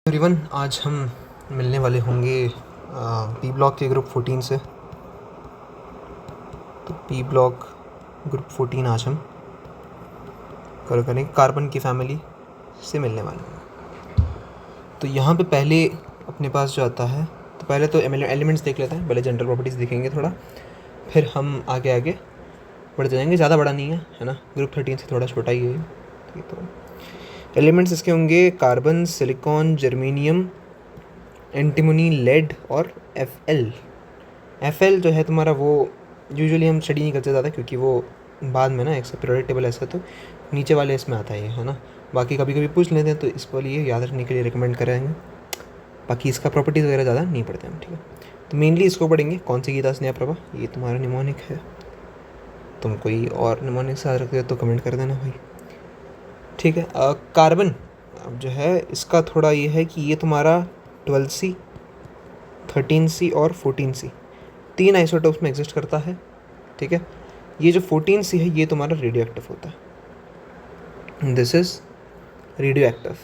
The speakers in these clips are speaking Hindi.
एवरीवन, आज हम मिलने वाले होंगे पी ब्लॉक के ग्रुप 14 से। तो पी ब्लॉक ग्रुप 14 आज हम करेंगे कार्बन की फैमिली से मिलने वाले हैं। तो यहाँ पे पहले अपने पास जो आता है, तो पहले तो एलिमेंट्स देख लेते हैं, पहले जनरल प्रॉपर्टीज़ देखेंगे थोड़ा, फिर हम आगे आगे बढ़ते जाएंगे। ज़्यादा बड़ा नहीं है ना, ग्रुप 13 से थोड़ा छोटा ही है। ठीक, तो एलिमेंट्स इसके होंगे carbon, silicon, germanium, antimony, lead और एफ एल जो है तुम्हारा, वो यूजुअली हम स्टडी नहीं करते ज़्यादा, क्योंकि वो बाद में ना एक पीरियोडिक टेबल ऐसा तो नीचे वाले इसमें आता है ना। बाकी कभी कभी पूछ लेते हैं, तो इस पर ये याद रखने के लिए रिकमेंड करेंगे। बाकी इसका प्रॉपर्टीज़ वगैरह ज़्यादा नहीं पढ़ते हम। ठीक है, तो मेनली इसको पढ़ेंगे। कौन सी गीता स्नेहा प्रभा, ये तुम्हारा निमोनिक है। तुम कोई और निमोनिक साथ रखते हो तो कमेंट कर देना भाई। ठीक है, कार्बन अब जो है इसका थोड़ा ये है कि ये तुम्हारा 12C, 13C और 14C 3 आइसोटोप्स में एग्जिस्ट करता है। ठीक है, ये जो 14C है ये तुम्हारा रेडियो एक्टिव होता है, दिस इज रेडियो एक्टिव।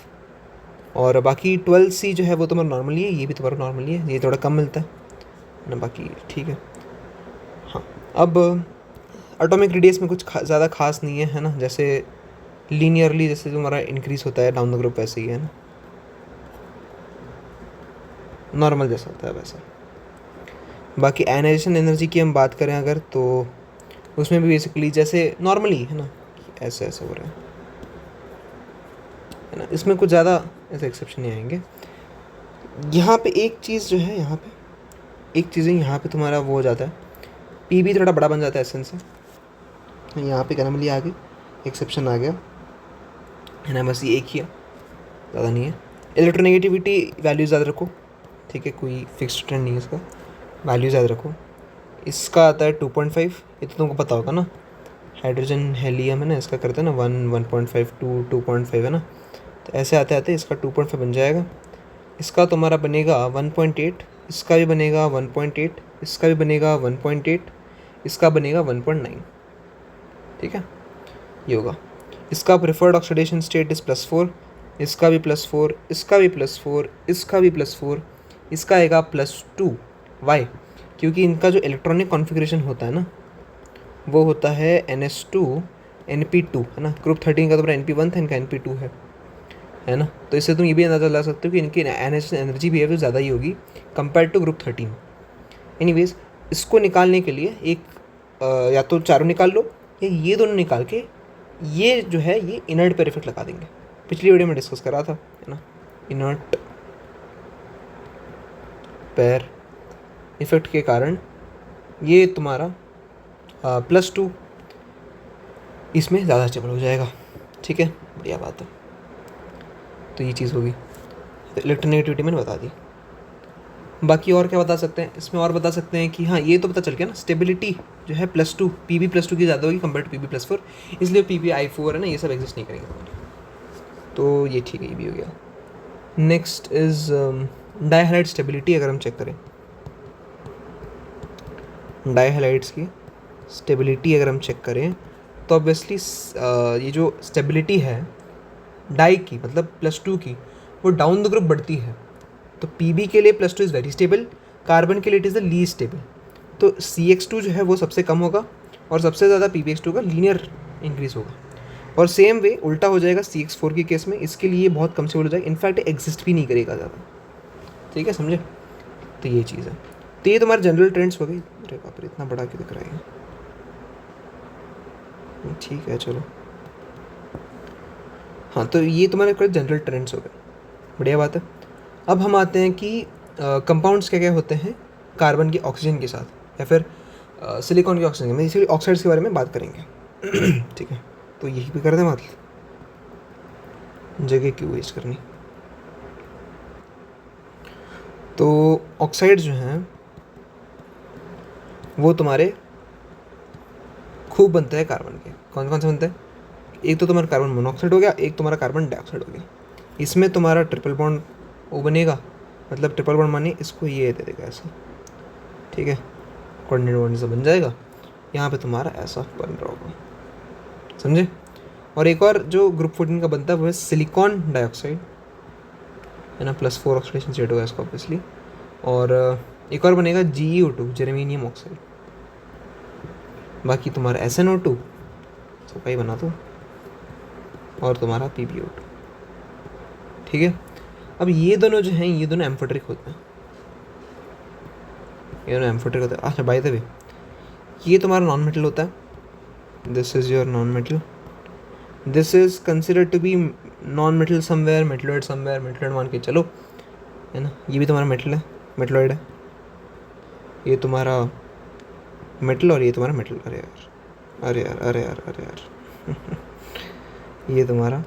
और बाकी 12C जो है वो तुम्हारा नॉर्मली है, ये भी तुम्हारा नॉर्मली है, ये थोड़ा कम मिलता है ना, बाकी ठीक है। हाँ, अब एटॉमिक रेडियस में कुछ ज़्यादा खास नहीं है ना, जैसे लीनियरली जैसे तुम्हारा इंक्रीज होता है डाउन द ग्रुप वैसे ही है ना, नॉर्मल जैसा होता है वैसा। बाकी आयनाइजेशन एनर्जी की हम बात करें अगर, तो उसमें भी बेसिकली जैसे नॉर्मली है ना, ऐसे ऐसे हो रहा है ना, इसमें कुछ ज़्यादा ऐसे एक्सेप्शन नहीं आएंगे। यहाँ पे एक चीज़ जो है, यहाँ पे एक चीज़ है, यहाँ पे तुम्हारा वो हो जाता है, पी भी थोड़ा बड़ा बन जाता है एसेंस से। यहाँ पे एनोमली आ गई, एक्सेप्शन आ गया है ना, बस ये एक ही है, ज़्यादा नहीं है। इलेक्ट्रोनेगेटिविटी वैल्यूज़ याद रखो। ठीक है, कोई फिक्स्ड ट्रेंड नहीं है इसका, वैल्यूज़ याद रखो। इसका आता है 2.5, ये तो तुमको पता होगा ना। हाइड्रोजन हेलियम है ना, इसका करते हैं ना 1.5 2 2.5 है ना, तो ऐसे आते आते इसका 2.5 बन जाएगा। इसका तुम्हारा बनेगा 1.8, इसका भी बनेगा 1.8, इसका भी बनेगा 1.8, इसका बनेगा 1.9। ठीक है, ये होगा। इसका प्रेफर्ड ऑक्सीडेशन स्टेट इज़ +4, इसका भी +4, इसका भी +4, इसका भी +4, इसका आएगा +2। वाई? क्योंकि इनका जो इलेक्ट्रॉनिक कॉन्फ़िगरेशन होता है ना, वो होता है NS2 NP2 है ना। ग्रुप 13 का तुम्हारा NP1 था, इनका NP2 है ना। तो इससे तुम ये भी अंदाज़ा लगा सकते हो कि इनकी एनर्जी भी है वो ज़्यादा ही होगी कंपेयर टू ग्रुप 13। एनीवेज, इसको निकालने के लिए एक या तो चारों निकाल लो, या ये दोनों निकाल के ये जो है ये इनर्ट पर इफेक्ट लगा देंगे। पिछली वीडियो में डिस्कस करा था है ना, इनर्ट पैर इफेक्ट के कारण ये तुम्हारा +2 इसमें ज़्यादा स्टेबल हो जाएगा। ठीक है, बढ़िया बात है। तो ये चीज़ होगी, तो इलेक्ट्रोनेगेटिविटी मैंने बता दी। बाकी और क्या बता सकते हैं इसमें, और बता सकते हैं कि हाँ, ये तो पता चल गया ना, स्टेबिलिटी जो है +2 PB +2 की ज़्यादा होगी कंपेयर टू PB +4, इसलिए PBi4 है ना, ये सब एग्जिस्ट नहीं करेंगे तुम्हारे। तो ये ठीक है, ये भी हो गया। Next is dihalide stability. अगर हम चेक करें डाईहैलाइड्स की स्टेबिलिटी, अगर हम चेक करें तो ऑब्वियसली ये जो स्टेबिलिटी है डाई की, मतलब +2 की, वो डाउन द ग्रुप बढ़ती है। तो PB के लिए +2 इज़ वेरी स्टेबल, कार्बन के लिए it is the least stable. तो CX2 जो है वो सबसे कम होगा, और सबसे ज़्यादा PBX2 का लीनियर इंक्रीज होगा। और सेम वे उल्टा हो जाएगा CX4 के केस में, इसके लिए बहुत कम से हो जाएगा, इनफैक्ट एग्जिस्ट भी नहीं करेगा ज़्यादा। ठीक है, समझे? तो ये चीज़ है। तो ये तुम्हारे जनरल ट्रेंड्स हो गई। अरे बाप रे, इतना बड़ा क्यों दिख रहा है? ठीक है, चलो। हाँ, तो ये तुम्हारे कुछ जनरल ट्रेंड्स हो गए, बढ़िया बात है। अब हम आते हैं कि कंपाउंड्स क्या क्या होते हैं कार्बन की ऑक्सीजन के साथ, या फिर सिलिकॉन की ऑक्सीजन में, इसीलिए ऑक्साइड्स के बारे में बात करेंगे। ठीक है, तो यही भी कर दें, मतलब जगह क्यों वेस्ट करनी। तो ऑक्साइड्स जो हैं वो तुम्हारे खूब बनते हैं कार्बन के। कौन कौन से बनते हैं? एक तो तुम्हारा कार्बन मोनोऑक्साइड हो गया, एक तुम्हारा कार्बन डाइऑक्साइड हो गया। इसमें तुम्हारा ट्रिपल बॉन्ड वो बनेगा, मतलब ट्रिपल बॉन्ड माने इसको ये दे देगा ऐसा। ठीक है, कोऑर्डिनेट बॉन्ड से बन जाएगा, यहाँ पे तुम्हारा ऐसा बन रहा होगा, समझे? और एक और जो ग्रुप 14 का बनता है वो है सिलिकॉन डाइऑक्साइड, है ना, +4 ऑक्सीडेशन स्टेट होगा इसका ऑब्वियसली। और एक और बनेगा GeO2 जेरेमीनियम ऑक्साइड। बाकी तुम्हारा SnO2 सबका ही बना दो, और तुम्हारा PbO2। ठीक है, अब ये दोनों जो हैं ये दोनों एम्फोटेरिक होते हैं, ये दोनों एम्फोटेरिक होते हैं। अच्छा बाय द वे, ये तुम्हारा नॉन मेटल होता है, this is your non metal, this is considered to be non metal somewhere, metalloid somewhere, metalloid मान के चलो, है ना। ये भी तुम्हारा मेटल है, मेटलॉइड है, ये तुम्हारा मेटल और ये तुम्हारा मेटल। अरे यार अरे यार अरे यार अरे यार ये तुम्हारा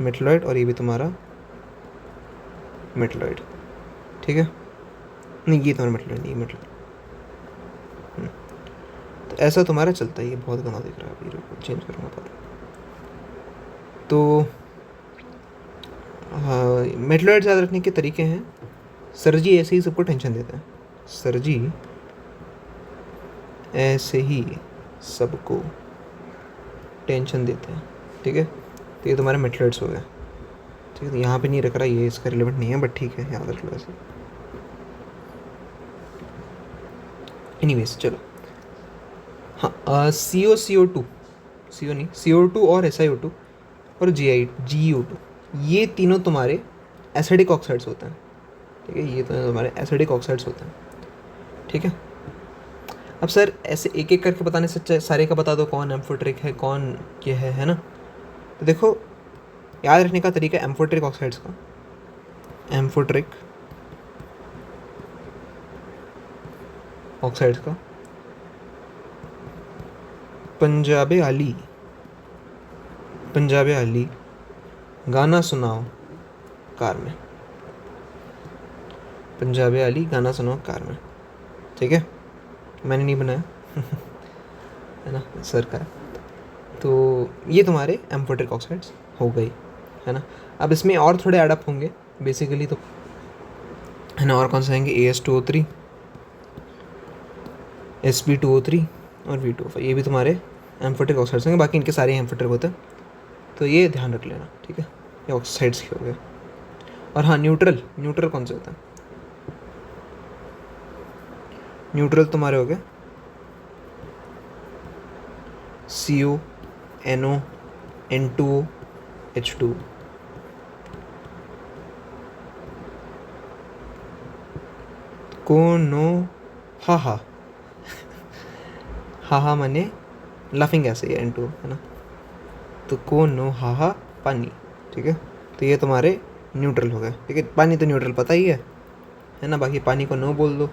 मेटलॉइड और ये भी तुम्हारा मेटलॉइड। ठीक है, नहीं ये तुम्हारा मेटलॉइड नहीं, ये मेटल। तो ऐसा तुम्हारा चलता है। ये बहुत गंदा दिख रहा है, अभी रुको चेंज करूँगा पहले। तो हाँ, मेटलॉइड याद रखने के तरीके हैं। सर जी ऐसे ही सबको टेंशन देते हैं, सर जी ऐसे ही सबको टेंशन देते हैं। ठीक है, तो ये तुम्हारे मेटलॉइड्स हो गए। ठीक है, तो यहाँ पे नहीं रख रहा, ये इसका रिलेवेंट नहीं है, बट ठीक है याद रख लो ऐसे। एनीवेज चलो, हाँ CO नहीं, CO2 और SiO2 और GeO2, ये तीनों तुम्हारे एसिडिक ऑक्साइड्स होते हैं। ठीक है, ये तो तुम्हारे एसिडिक ऑक्साइड्स होते हैं। ठीक है, अब सर ऐसे एक एक करके बताने से सारे का बता दो कौन एम्फोटेरिक है कौन ये है ना। तो देखो याद रखने का तरीका एम्फोटेरिक ऑक्साइड्स का, एम्फोटेरिक ऑक्साइड्स का, पंजाबे आली गाना सुनाओ कार में, पंजाबे आली गाना सुनाओ कार में। ठीक है, मैंने नहीं बनाया है ना, सर का। तो ये तुम्हारे एम्फोटेरिक ऑक्साइड्स हो गई, है ना। अब इसमें और थोड़े एडअप होंगे बेसिकली, तो है ना, और कौन से आएंगे, AS2O3, Sp2O3 और V2O5, ये भी तुम्हारे एम्फोटेरिक ऑक्साइड्स होंगे। बाकी इनके सारे एम्फोटेरिक होते हैं, तो ये ध्यान रख लेना। ठीक है, ये ऑक्साइड्स के हो गए। और हाँ, न्यूट्रल कौन से होते हैं, न्यूट्रल तुम्हारे हो गए CO, NO, N2O, H2O। कोनो हा माने लाफिंग गैस है, ये N2O है ना। तो कोनो हा पानी। ठीक है, तो ये तुम्हारे न्यूट्रल हो गए। ठीक है, पानी तो न्यूट्रल पता ही है ना। बाकी पानी को नो बोल दो,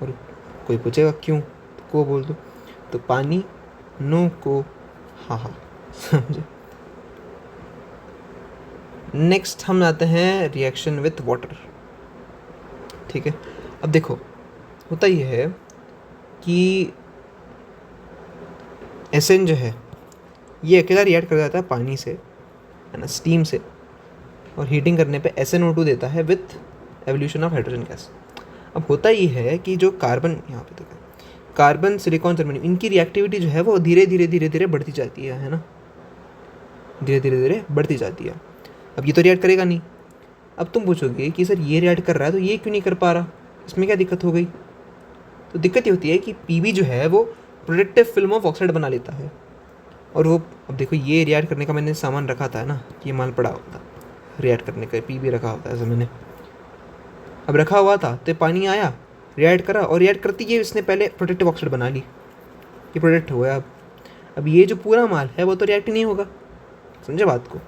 और कोई पूछेगा क्यों, तो को बोल दो। तो पानी नो को हा समझे। नेक्स्ट हम आते हैं रिएक्शन विथ वाटर। ठीक है, अब देखो होता ये है कि एसएन जो है ये अकेला रिएक्ट कर जाता है पानी से, है ना, स्टीम से, और हीटिंग करने पे SnO2 देता है with evolution of hydrogen gas. अब होता ये है कि जो कार्बन, यहाँ पे देखो कार्बन, सिलिकॉन, जर्मेनियम, इनकी रिएक्टिविटी जो है वो धीरे धीरे बढ़ती जाती है ना, धीरे बढ़ती जाती है। अब ये तो रिएक्ट करेगा नहीं। अब तुम पूछोगे कि सर ये रिएक्ट कर रहा है तो ये क्यों नहीं कर पा रहा, इसमें क्या दिक्कत हो गई। तो दिक्कत ये होती है कि Pb जो है वो प्रोटेक्टिव फिल्म ऑफ ऑक्साइड बना लेता है, और वो, अब देखो ये रिएक्ट करने का मैंने सामान रखा था ना, ये माल पड़ा होता रिएक्ट करने का, Pb रखा होता है ऐसे मैंने, अब रखा हुआ था तो पानी आया, रिएक्ट करा, और रिएक्ट करती है इसने पहले प्रोटेक्टिव ऑक्साइड बना ली, ये प्रोटेक्ट हो गया। अब ये जो पूरा माल है वो तो रिएक्ट नहीं होगा, समझे बात को।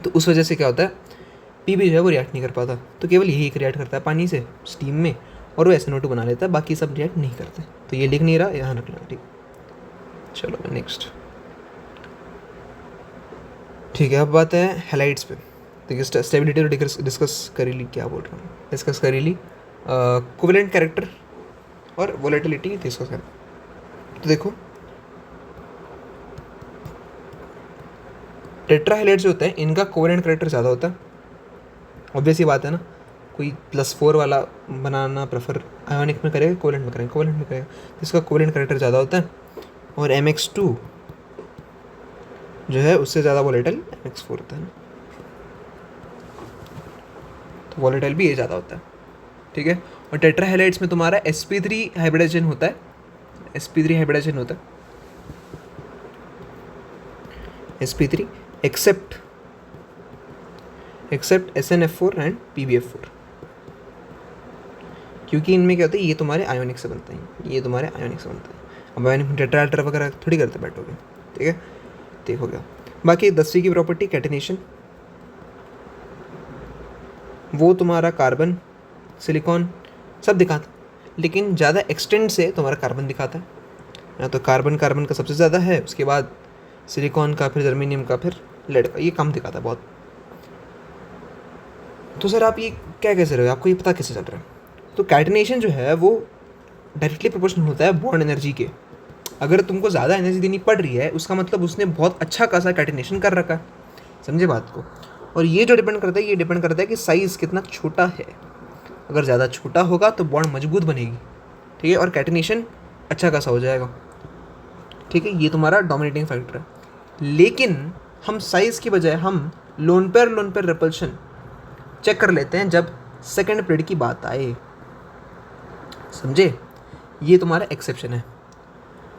तो उस वजह से क्या होता है, Pb जो है वो रिएक्ट नहीं कर पाता, तो केवल यही एक रिएक्ट करता है पानी से स्टीम में, और वो SnO2 बना लेता है, बाकी सब रिएक्ट नहीं करते। तो ये लिख नहीं रहा, यहाँ रख लेना। ठीक, चलो नेक्स्ट। ठीक है, अब बात है हैलाइड्स पे। देखिए स्टेबिलिटी तो डिस्कस कर ली, क्या बोल रहा हूँ, डिस्कस कर ली। कोवेलेंट कैरेक्टर और वोलेटिलिटी डिस्कस कर। तो देखो टेट्राहेलाइड्स जो होते हैं इनका कोवेलेंट कैरेक्टर ज़्यादा होता है, ऑब्वियस ही बात है ना। कोई +4 वाला बनाना प्रेफर आयोनिक में करेगा, कोवेलेंट में करेंगे, कोवेलेंट में करेगा, तो इसका कोवेलेंट कैरेक्टर ज़्यादा होता है। और MX2 जो है उससे ज़्यादा वोलेटाइल MX4 होता है ना। तो वॉलेटाइल भी ये ज़्यादा होता है, ठीक है। और टेट्रा हैलाइड्स में तुम्हारा sp3 हाइब्रिडाइजेशन होता है, sp3 हाइब्रिडाइजेशन होता है, sp3 accept SnF4 and PbF4, क्योंकि इनमें क्या होता है, ये तुम्हारे आयोनिक से बनते हैं, ये तुम्हारे आयोनिक से बनते हैं। अब आयोनिक टेट्रा अल्ट्रा वगैरह थोड़ी करते बैठोगे, ठीक है। ठीक हो गया। बाकी 10वीं की प्रॉपर्टी कैटिनेशन, वो तुम्हारा कार्बन सिलिकॉन सब दिखाता है, लेकिन ज़्यादा एक्सटेंड से तुम्हारा कार्बन दिखाता है ना, तो कार्बन का सबसे ज़्यादा है, उसके बाद सिलिकॉन का, फिर जर्मेनियम का, फिर लेड का, ये कम दिखाता है बहुत। तो सर आप ये क्या कैसे रहे हो, आपको ये पता कैसे चल रहा है? तो कैटिनेशन जो है वो डायरेक्टली प्रोपोर्शनल होता है बॉन्ड एनर्जी के। अगर तुमको ज़्यादा एनर्जी देनी पड़ रही है, उसका मतलब उसने बहुत अच्छा खासा कैटिनेशन कर रखा है, समझे बात को। और ये जो डिपेंड करता है, ये डिपेंड करता है कि साइज़ कितना छोटा है। अगर ज़्यादा छोटा होगा तो बॉन्ड मजबूत बनेगी, ठीक है, और कैटिनेशन अच्छा खासा हो जाएगा, ठीक है। ये तुम्हारा डोमिनेटिंग फैक्टर है। लेकिन हम साइज़ की बजाय हम लोन पेयर रिपल्शन चेक कर लेते हैं जब सेकेंड पीरियड की बात आए, समझे। ये तुम्हारा एक्सेप्शन है।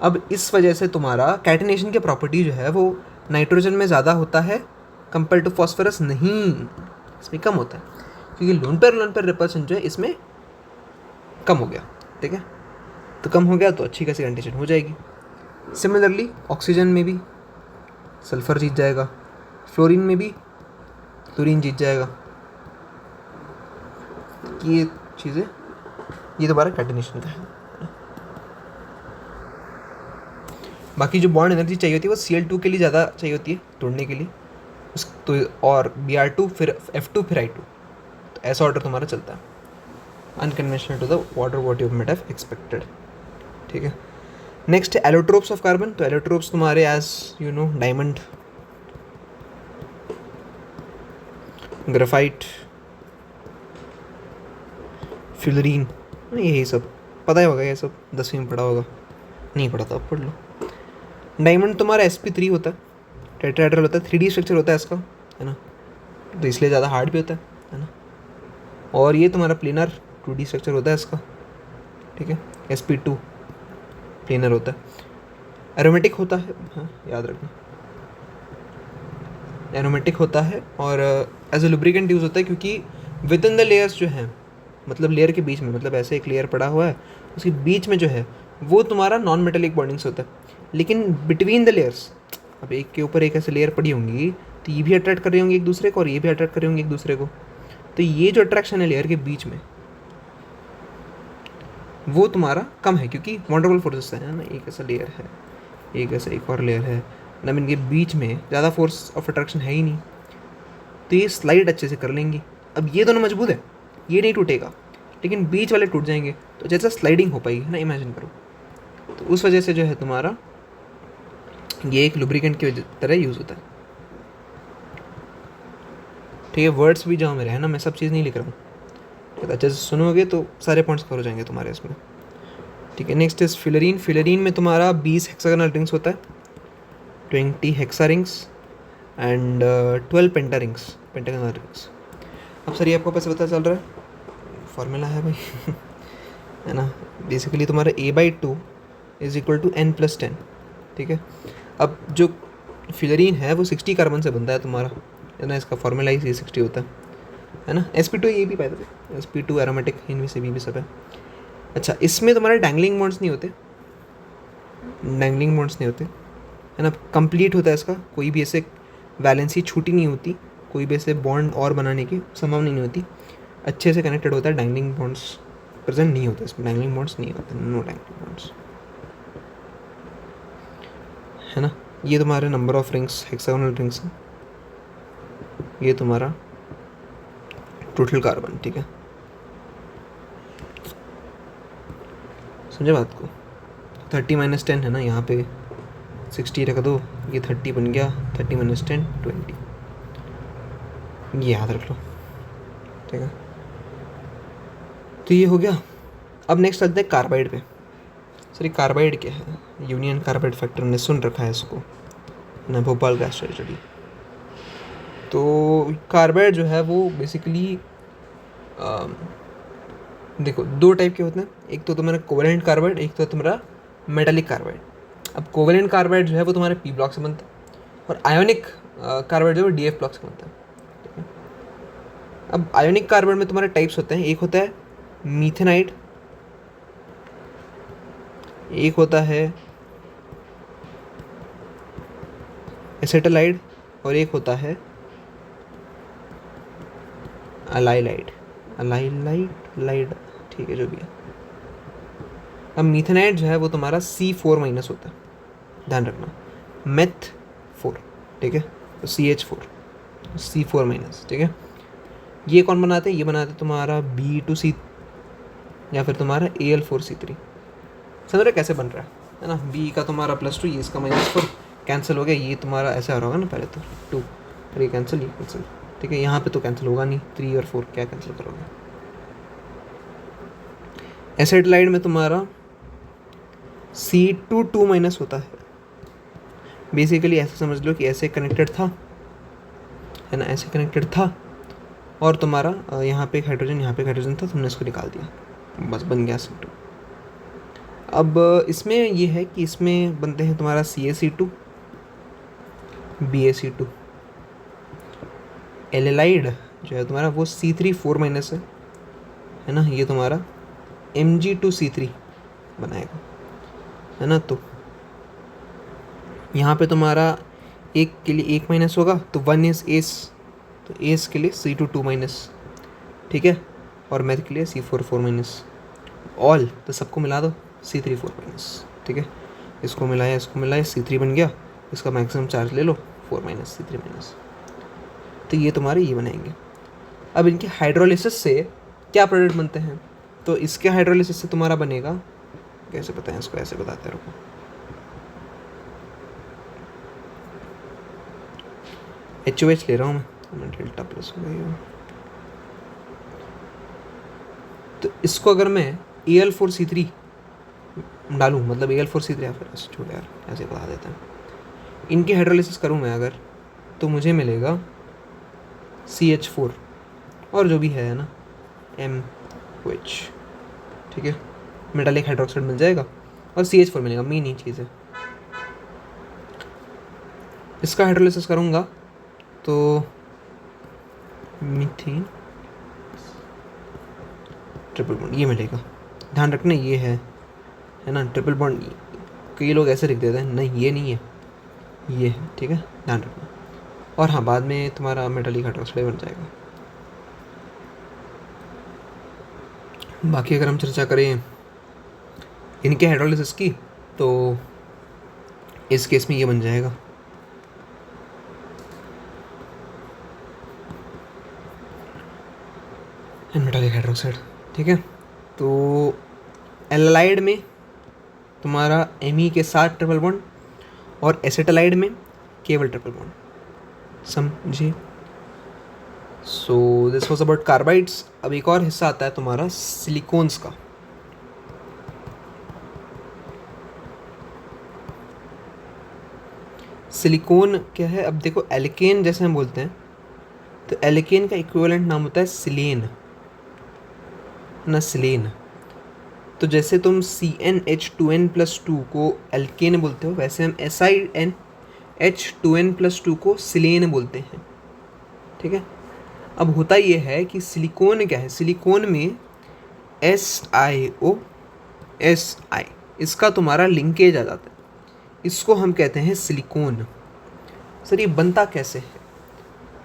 अब इस वजह से तुम्हारा कैटिनेशन की प्रॉपर्टी जो है वो नाइट्रोजन में ज़्यादा होता है कंपेयर टू फॉस्फोरस नहीं, इसमें कम होता है, क्योंकि लोन पेयर रिपल्शन जो है इसमें कम हो गया, ठीक है। तो कम हो गया तो अच्छी खासी कैटिनेशन हो जाएगी। सिमिलरली ऑक्सीजन में भी सल्फ़र जीत जाएगा, फ्लोरीन में भी क्लोरीन जीत जाएगा। ये चीज़ें, ये दोबारा कैटिनेशन का है। बाकी जो बॉन्ड एनर्जी चाहिए होती है वो Cl2 के लिए ज़्यादा चाहिए होती है तोड़ने के लिए, उस तो और Br2 फिर F2 फिर I2, तो ऐसा ऑर्डर तुम्हारा चलता है, unconventional to the order what you might have expected, ठीक है। नेक्स्ट है एलोट्रोप्स ऑफ कार्बन। तो एलोट्रोप्स तुम्हारे as you know diamond, graphite, fullerene, यही सब पता ही होगा, ये सब 10वीं में पढ़ा होगा, नहीं पढ़ा तो अब पढ़ लो। डायमंड तुम्हारा sp3 होता है, टेट्राहेड्रल होता है, 3D स्ट्रक्चर होता है इसका, है ना, तो इसलिए ज़्यादा हार्ड भी होता है ना। और ये तुम्हारा प्लेनर 2D स्ट्रक्चर होता है इसका, ठीक है, sp2 प्लेनर होता है। एरोमेटिक होता है, हाँ याद रखना, एरोमेटिक होता है और एज ए लुब्रिकेंट यूज़ होता है, क्योंकि विद इन द लेयर्स जो है, मतलब लेयर के बीच में, मतलब ऐसे एक लेयर पड़ा हुआ है, उसके बीच में जो है वो तुम्हारा नॉन मेटेलिक बॉन्डिंग्स होता है। लेकिन बिटवीन द लेयर्स, अब एक के ऊपर एक ऐसे लेयर पड़ी होंगी तो ये भी अट्रैक्ट कर रही होंगी एक दूसरे को और ये भी अट्रैक्ट कर रही होंगी एक दूसरे को, तो ये जो अट्रैक्शन है लेयर के बीच में वो तुम्हारा कम है, क्योंकि वंडरफुल फोर्सेस है ना, एक ऐसा लेयर है, एक ऐसा एक और लेयर है ना, इनके बीच में ज़्यादा फोर्स ऑफ अट्रैक्शन है ही नहीं, तो ये स्लाइड अच्छे से कर लेंगी। अब ये दोनों मजबूत है, ये नहीं टूटेगा, लेकिन बीच वाले टूट जाएंगे, तो जैसा स्लाइडिंग हो पाएगी ना, इमेजिन करो। तो उस वजह से जो है तुम्हारा ये एक लुब्रिकेंट की तरह यूज़ होता है, ठीक है। वर्ड्स भी जहाँ मेरे है ना, मैं सब चीज़ नहीं लिख रहा हूँ, तो अच्छे से सुनोगे तो सारे पॉइंट्स कवर हो जाएंगे तुम्हारे इसमें, ठीक है। Next is फिलरीन। फिलरीन में तुम्हारा 20 हेक्सागोनल रिंग्स होता है, 20 hexa rings and 12 penta rings, pentagonal rings. अब सर ये आपको कैसे पता चल रहा है? फॉर्मूला है भाई है ना, बेसिकली तुम्हारा A/2 is equal to N+10, ठीक है। अब जो फिलरीन है वो 60 कार्बन से बनता है तुम्हारा, है ना, इसका फॉर्मूला ही C60 होता है ना। sp2 ये भी पाया था, sp2 एरोमेटिक, इनमें से भी सब है। अच्छा, इसमें तुम्हारे डैंगलिंग बॉन्ड्स नहीं होते, डैंगलिंग बॉन्ड्स नहीं होते, है ना, कंप्लीट होता है इसका, कोई भी ऐसे वैलेंसी छूटी नहीं होती, कोई भी ऐसे बॉन्ड और बनाने की संभावना नहीं होती, अच्छे से कनेक्टेड होता है, डैंगलिंग बॉन्ड्स प्रेजेंट नहीं होते इसमें, डैंगलिंग बॉन्ड्स नहीं होते, नो डैंगलिंग बॉन्ड्स, है ना। ये तुम्हारे number of rings, hexagonal rings हैं, ये तुम्हारा टोटल कार्बन, ठीक है, समझे बात को। 30 - 10 है ना, यहाँ पे 60 रख दो, ये 30 बन गया, 30 - 10 20, ये याद रख लो, ठीक है। तो ये हो गया। अब नेक्स्ट चलते हैं कार्बाइड पे। सर ये कार्बाइड क्या है? यूनियन कार्बाइड फैक्टर ने सुन रखा है इसको ना, भोपाल गैस ट्रेजेडी। तो कार्बाइड जो है वो बेसिकली देखो दो टाइप के होते हैं, एक तो तुम्हारा कोवेलेंट कार्बाइड, एक तो तुम्हारा मेटालिक कार्बाइड। अब कोवेलेंट कार्बाइड जो है वो तुम्हारे पी ब्लॉक से बनता है और आयोनिक कार्बाइड जो है वो डी एफ ब्लॉक से बनता है। ठीक है, अब आयोनिक कार्बाइड में तुम्हारे टाइप्स होते हैं, एक होता है मीथेनाइड, एक होता है एसेटालाइड और एक होता है अलाइलाइड, अलाइलाइड, ठीक है जो भी है। अब मीथेनाइड जो है वो तुम्हारा C4- होता है, ध्यान रखना, मेथ 4, ठीक है, तो CH4, C4-, ठीक है। ये कौन बनाते हैं, ये बनाते हैं तुम्हारा B2C या फिर तुम्हारा Al4C3। समझ रहे कैसे बन रहा है ना, B का तुम्हारा +2, ये इसका -4 कैंसिल हो गया, ये तुम्हारा ऐसा हो रहा होगा ना, पहले तो 2 और ये कैंसिल, ठीक है। यहाँ पे तो कैंसिल होगा नहीं, 3 और 4 क्या कैंसिल करोगे। एसिटाइड में तुम्हारा C2- होता है। बेसिकली ऐसे समझ लो कि ऐसे कनेक्टेड था, है ना, ऐसे कनेक्टेड था और तुम्हारा यहाँ पे एक हाइड्रोजन, यहाँ पे एक हाइड्रोजन था, तुमने इसको निकाल दिया, बस बन गया C2। अब इसमें ये है कि इसमें बनते हैं तुम्हारा CaC2, BaC2। एलेलाइड जो है तुम्हारा वो C3- है ना, ये तुम्हारा Mg2C3 बनाएगा, है ना। तो यहाँ पे तुम्हारा एक के लिए एक माइनस होगा तो 1 इज एस, तो एस के लिए C2- ठीक है, और मैथ के लिए C4- ऑल, तो सबको मिला दो C3- ठीक है। इसको मिलाया C3 बन गया, इसका मैक्सिमम चार्ज ले लो 4- C3-। तो ये तुम्हारे ये बनेंगे। अब इनके हाइड्रोलिसिस से क्या प्रोडक्ट बनते हैं, तो इसके हाइड्रोलिसिस से तुम्हारा बनेगा, कैसे बताएं इसको, ऐसे बताते हैं, रुको, HOH ले रहा हूँ मैं डेल्टा प्लस हो गई। तो इसको अगर मैं Al4C3 डालूँ, मतलब Al4C3 या फिर छोड़ यार, ऐसे बता देते हैं, इनकी हाइड्रोलिसिस करूँ मैं अगर, तो मुझे मिलेगा CH4 और जो भी है ना MOH, ठीक है, मेटालिक हाइड्रोक्साइड मिल जाएगा और CH4 मिलेगा, मेन ही चीज़ है। इसका हाइड्रोलिसिस करूँगा तो मीथेन ट्रिपल बॉन्ड ये मिलेगा, ध्यान रखना ये है ना, ट्रिपल बॉन्ड कई लोग ऐसे लिख देते हैं, नहीं ये नहीं है, ये है, ठीक है, ध्यान रखना। और हाँ, बाद में तुम्हारा मेटालिक हाइड्रोक्साइड बन जाएगा। बाकी अगर हम चर्चा करें इनके हाइड्रोलिसिस की, तो इस केस में ये बन जाएगा मेटालिक हाइड्रोक्साइड, ठीक है। तो एलाइड में तुम्हारा Me के साथ ट्रिपल बॉन्ड और एसिटालाइड में केवल ट्रिपल बॉन्ड, समझे। So this was about carbides. अब एक और हिस्सा आता है तुम्हारा सिलिकॉन्स का। सिलिकॉन क्या है, अब देखो एल्केन जैसे हम बोलते हैं, तो एल्केन का इक्विवेलेंट नाम होता है सिलेन, ना सिलेन। तो जैसे तुम CnH2n+2 को एल्केन बोलते हो, वैसे हम SiNH2n+2 को सिलेन बोलते हैं, ठीक है। अब होता ये है कि सिलिकॉन क्या है, सिलिकॉन में SiO इसका तुम्हारा लिंकेज आ जाता है, इसको हम कहते हैं सिलिकॉन। सर ये बनता कैसे है,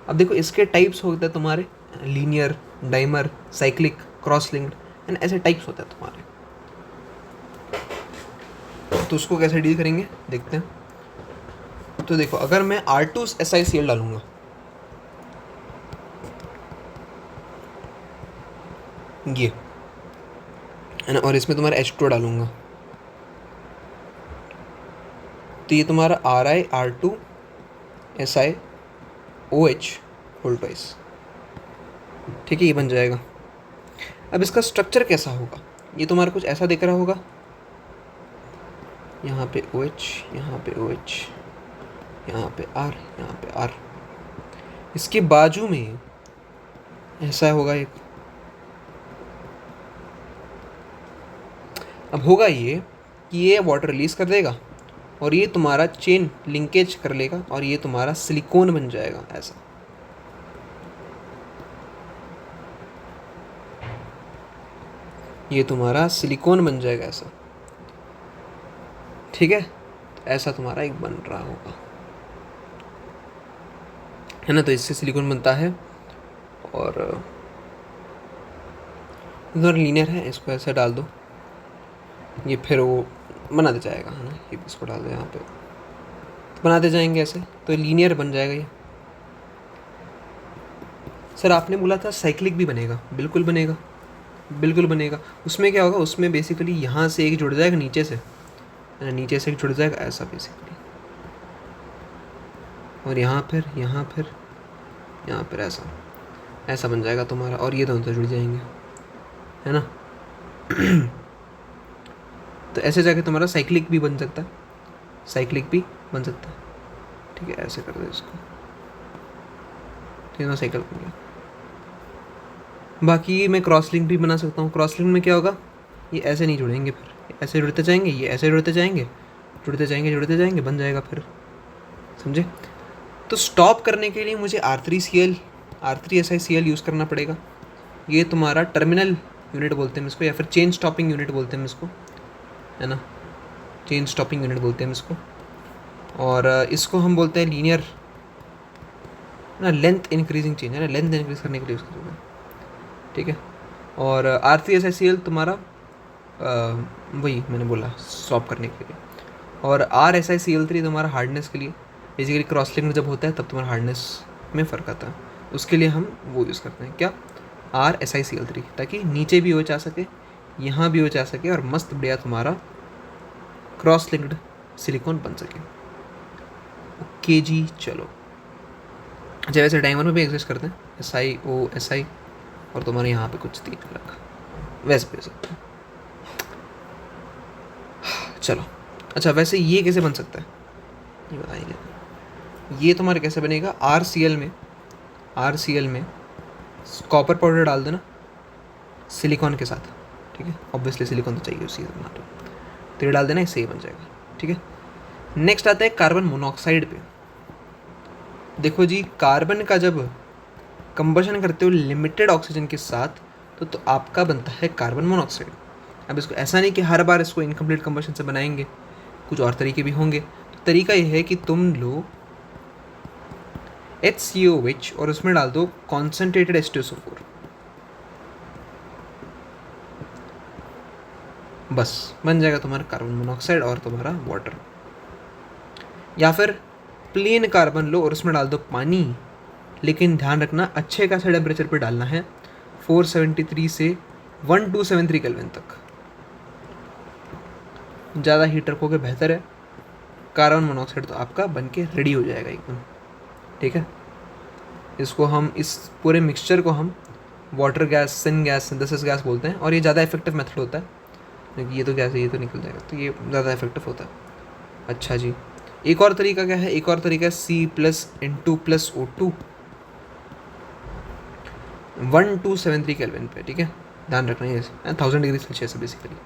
अब देखो इसके टाइप्स होते हैं तुम्हारे linear, dimer, cyclic, cross linked, and ऐसे टाइप्स होते हैं तुम्हारे। तो उसको कैसे डील करेंगे देखते हैं। तो देखो अगर मैं R2SiCl डालूंगा, ये है ना, और इसमें तुम्हारा H2 डालूंगा, तो ये तुम्हारा RiR2SiOH होल ट्वाइस, ठीक है, ये बन जाएगा। अब इसका स्ट्रक्चर कैसा होगा, ये तुम्हारा कुछ ऐसा दिख रहा होगा, यहाँ पे OH, यहाँ पे OH, यहाँ पे R, यहाँ पे R, इसके बाजू में ऐसा होगा एक, अब होगा ये कि ये वाटर रिलीज़ कर देगा और ये तुम्हारा चेन लिंकेज कर लेगा और ये तुम्हारा सिलिकॉन बन जाएगा ऐसा। ये तुम्हारा सिलिकॉन बन जाएगा ऐसा, ठीक है। ऐसा तुम्हारा एक बन रहा होगा, है ना। तो इससे सिलिकॉन बनता है और इधर लीनियर है, इसको ऐसे डाल दो, ये फिर वो बना दे जाएगा, है ना। ये इसको डाल दो यहाँ पे, तो बनाते जाएंगे ऐसे, तो लीनियर बन जाएगा ये। सर आपने बोला था साइक्लिक भी बनेगा, बिल्कुल बनेगा, बिल्कुल बनेगा। उसमें क्या होगा, उसमें बेसिकली यहाँ से एक जुड़ जाएगा नीचे से, नीचे से एक जुड़ जाएगा ऐसा बेसिकली, और यहाँ पर ऐसा ऐसा बन जाएगा तुम्हारा, और ये दोनों तो जुड़ जाएंगे, है ना। तो ऐसे जाके तुम्हारा साइक्लिक भी बन सकता है, साइक्लिक भी बन सकता है, ठीक है। ऐसे कर दो इसको, ठीक है ना, साइकिल बन गया। बाकी मैं क्रॉस लिंक भी बना सकता हूँ। क्रॉस लिंक में क्या होगा, ये ऐसे नहीं जुड़ेंगे, फिर ऐसे जुड़ते जाएंगे, ये ऐसे जुड़ते जाएंगे, जुड़ते जाएंगे, जुड़ते जाएंगे, बन जाएगा फिर, समझे। तो स्टॉप करने के लिए मुझे R3Cl R3SiCl यूज़ करना पड़ेगा। ये तुम्हारा टर्मिनल यूनिट बोलते हैं इसको, या फिर चेन स्टॉपिंग यूनिट बोलते हैं इसको, है ना। चेन स्टॉपिंग यूनिट बोलते हैं इसको, और इसको हम बोलते हैं लीनियर ना, लेंथ इंक्रीजिंग चेन, है ना, लेंथ इंक्रीज करने के लिए यूज़ करते हैं, ठीक है। और R3SiCl तुम्हारा वही मैंने बोला स्टॉप करने के लिए, और RSiCl3 तुम्हारा हार्डनेस के लिए। बेसिकली क्रॉस लिंक जब होता है तब तुम्हारा हार्डनेस में फ़र्क आता है, उसके लिए हम वो यूज़ करते हैं क्या, RSiCl3, ताकि नीचे भी हो जा सके, यहाँ भी हो जा सके, और मस्त बढ़िया तुम्हारा क्रॉस लिंक्ड सिलिकॉन बन सके। ओके जी, चलो। अच्छा, वैसे डायमंड में भी एग्जिस्ट करते हैं SiO Si, और तुम्हारे यहाँ पे कुछ 3 अलग, वैसे भी हो सकता है। चलो, अच्छा वैसे ये कैसे बन सकता है ये बताइए। ये तुम्हारे कैसे बनेगा, RCl में कॉपर पाउडर डाल देना सिलिकॉन के साथ, ठीक है। ऑब्वियसली सिलिकॉन तो चाहिए उसी बना, तो ये डाल देना, इससे ही बन जाएगा, ठीक है। नेक्स्ट आता है कार्बन मोनोऑक्साइड पे। देखो जी, कार्बन का जब कंबशन करते हो लिमिटेड ऑक्सीजन के साथ, तो आपका बनता है कार्बन मोनोऑक्साइड। अब इसको ऐसा नहीं कि हर बार इसको इनकम्प्लीट कंबशन से बनाएंगे, कुछ और तरीके भी होंगे। तो तरीका ये है कि तुम लो HCOH और उसमें डाल दो कॉन्सेंट्रेटेड H2SO4, बस बन जाएगा तुम्हारा कार्बन मोनोऑक्साइड और तुम्हारा वाटर। या फिर प्लेन कार्बन लो और उसमें डाल दो पानी, लेकिन ध्यान रखना अच्छे खासे टेम्परेचर पे डालना है, 473 से 1273 केल्विन तक। ज़्यादा हीट रखोगे बेहतर है, कार्बन मोनोऑक्साइड तो आपका बन के रेडी हो जाएगा एकदम, ठीक है। इसको हम, इस पूरे मिक्सचर को हम वाटर गैस, सिंथेसिस गैस बोलते हैं, और ये ज़्यादा इफेक्टिव मेथड होता है, क्योंकि ये तो गैस है, ये तो निकल जाएगा, तो ये ज़्यादा इफेक्टिव होता है। अच्छा जी, एक और तरीका क्या है, एक और तरीका है C+N2+O2 1273 केल्विन पे, ठीक है। ध्यान रखना है, 1000 डिग्री सेल्सियस है बेसिकली,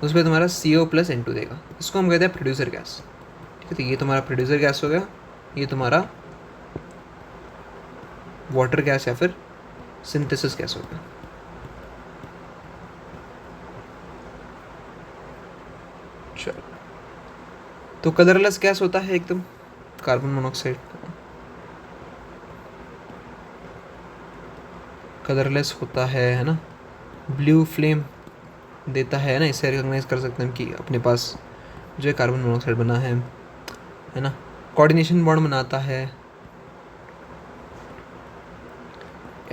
उस पर तुम्हारा CO+N2 देगा। इसको हम कहते हैं प्रोड्यूसर गैस, ठीक है। तो ये तुम्हारा प्रोड्यूसर गैस हो गया, ये तुम्हारा वाटर गैस या फिर सिंथेसिस गैस हो गया। चलो, तो कलरलेस गैस होता है एकदम कार्बन मोनोऑक्साइड, कलरलेस होता है ना, ब्लू फ्लेम देता है ना, इससे रिकॉग्नाइज कर सकते हैं कि अपने पास जो है कार्बन मोनोऑक्साइड बना है ना। कोऑर्डिनेशन बॉन्ड बनाता है,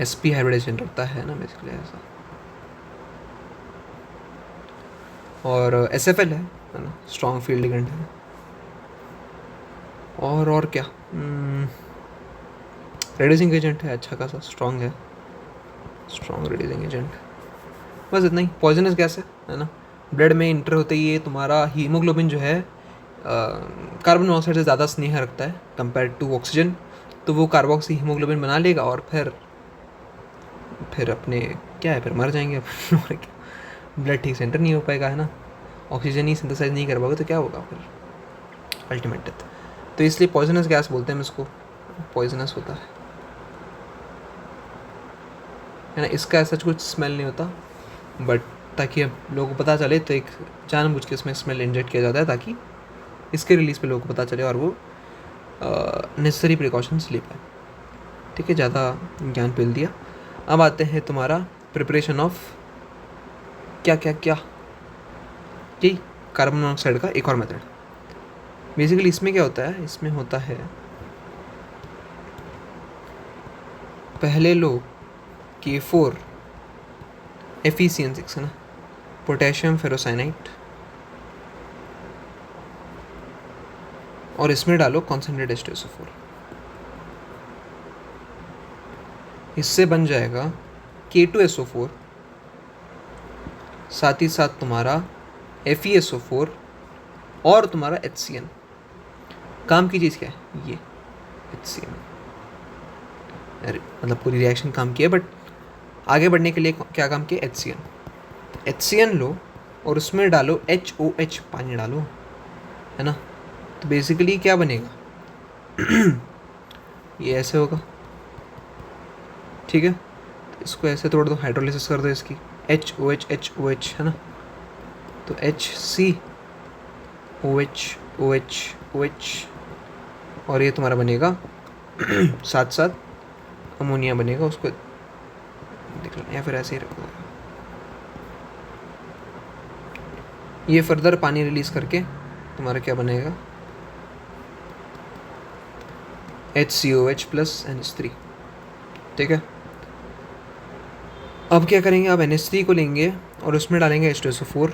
sp हाइब्रिडेशन रखता है ना बेसिकली ऐसा, और SFL है ना, स्ट्रॉन्ग फील्ड लिगेंड है। और क्या, रेड्यूसिंग एजेंट है, अच्छा खासा स्ट्रॉन्ग है, स्ट्रॉन्ग रेड्यूसिंग एजेंट, बस इतना ही। पॉइजनस गैस है ना, ब्लड में इंटर होते ही ये तुम्हारा हीमोग्लोबिन जो है कार्बन मोनोऑक्साइड से ज़्यादा स्नेह रखता है कंपेयर टू ऑक्सीजन, तो वो कार्बोक्सी हीमोग्लोबिन बना लेगा और फिर अपने क्या है, फिर मर जाएंगे और क्या, ब्लड ठीक से एंटर नहीं हो पाएगा, है ना, ऑक्सीजन ही सिंथेसाइज नहीं कर पाओगे तो क्या होगा फिर, अल्टीमेट डेथ। तो इसलिए पॉइजनस गैस बोलते हैं हम इसको, पॉइजनस होता है ना। इसका ऐसा कुछ स्मेल नहीं होता, बट ताकि अब लोगों को पता चले तो एक जानबूझ के इसमें स्मेल इंजेक्ट किया जाता है ताकि इसके रिलीज़ पे लोगों को पता चले और वो नेसेसरी प्रिकॉशंस ले पाए। ठीक है, ज़्यादा ज्ञान पेल दिया। अब आते हैं तुम्हारा प्रिपरेशन ऑफ क्या क्या क्या, यही कार्बन मोनोऑक्साइड का एक और मेथड। बेसिकली इसमें क्या होता है, इसमें होता है पहले लोग K4 FeCN6 है ना, पोटेशियम फेरोसाइनाइट, और इसमें डालो कॉन्सेंट्रेट H2SO4, इससे बन जाएगा K2SO4, साथ ही साथ तुम्हारा FeSO4 और तुम्हारा HCN। काम की चीज़ क्या है, ये HCN, अरे मतलब पूरी रिएक्शन काम की है, बट आगे बढ़ने के लिए क्या काम किया, HCN लो और उसमें डालो HOH, पानी डालो, है ना। तो बेसिकली क्या बनेगा ये ऐसे होगा, ठीक है, तो इसको ऐसे तोड़ दो, हाइड्रोलिसिस कर दो इसकी, HOH है ना, तो HCOH और ये तुम्हारा बनेगा साथ साथ अमोनिया बनेगा, उसको देख लो या फिर ऐसे ही रखो। ये फर्दर पानी रिलीज करके तुम्हारा क्या बनेगा, HCOH प्लस NH3। ठीक है, अब क्या करेंगे, अब NH3 को लेंगे और उसमें डालेंगे H2SO4,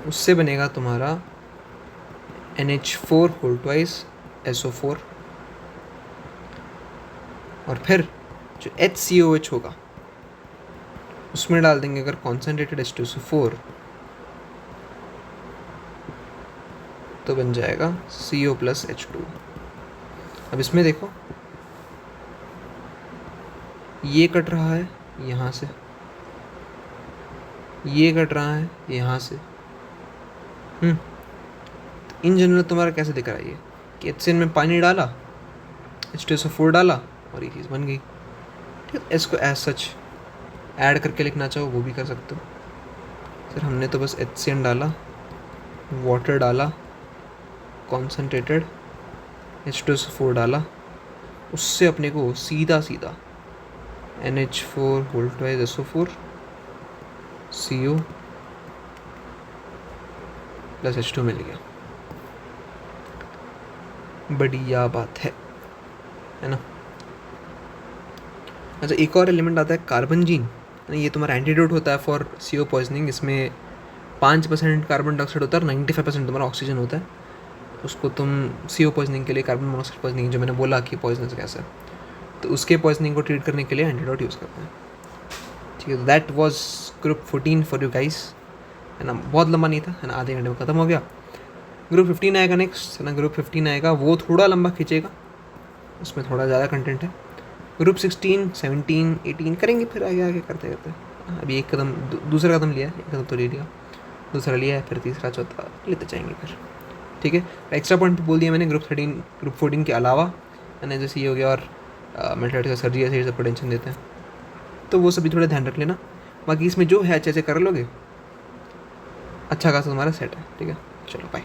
उससे बनेगा तुम्हारा NH4 होल ट्वाइस SO4, और फिर जो HCOH होगा उसमें डाल देंगे अगर कॉन्सेंट्रेटेड H2SO4, तो बन जाएगा CO प्लस H2। अब इसमें देखो ये कट रहा है यहाँ से, ये कट रहा है यहाँ से, इन जनरल तुम्हारा कैसे दिख रहा है ये कि HCN में पानी डाला, H2SO4 डाला और ये चीज़ बन गई। ठीक है, इसको एज सच ऐड करके लिखना चाहो वो भी कर सकते हो। सर हमने तो बस HCN डाला, वाटर डाला, कॉन्सेंट्रेटेड H2SO4 डाला, उससे अपने को सीधा सीधा NH4 whole twice SO4 CO plus H2 मिल गया। बढ़िया बात है ना। अच्छा, एक और एलिमेंट आता है कार्बनजीन, ये तुम्हारा एंटीडोट होता है फॉर CO पॉइजनिंग। इसमें 5% कार्बन डाइऑक्साइड होता है और 95% तुम्हारा ऑक्सीजन होता है। उसको तुम CO पॉइजनिंग के लिए, कार्बन मोनोऑक्साइड पॉइजनिंग जो मैंने बोला कि पॉइजनस गैस है, तो उसके पॉइजनिंग को ट्रीट करने के लिए एंटीडोट यूज़ करते हैं। ठीक है, that was group 14 for you guys, है ना। बहुत लंबा नहीं था, है ना, आधे घंटे में ख़त्म हो गया। ग्रुप 15 आएगा नेक्स्ट, है ना। ग्रुप 15 आएगा, वो थोड़ा लंबा खींचेगा, उसमें थोड़ा ज़्यादा कंटेंट है। ग्रुप 16, 17, 18 करेंगे फिर आगे आगे करते करते। अभी एक कदम, दूसरा कदम लिया है, एक कदम तो ले लिया, दूसरा लिया है, फिर तीसरा चौथा लेते जाएंगे फिर। ठीक है, एक्स्ट्रा पॉइंट बोल दिया मैंने ग्रुप 13, ग्रुप 14 के अलावा, है ना, जैसे ये हो गया, और मेल्टाइटिस का सर्जरी ऐसे सबको टेंशन देते हैं, तो वो सभी थोड़ा ध्यान रख लेना। बाकी इसमें जो है अच्छे से कर लोगे, अच्छा खासा तुम्हारा सेट है। ठीक है, चलो बाय।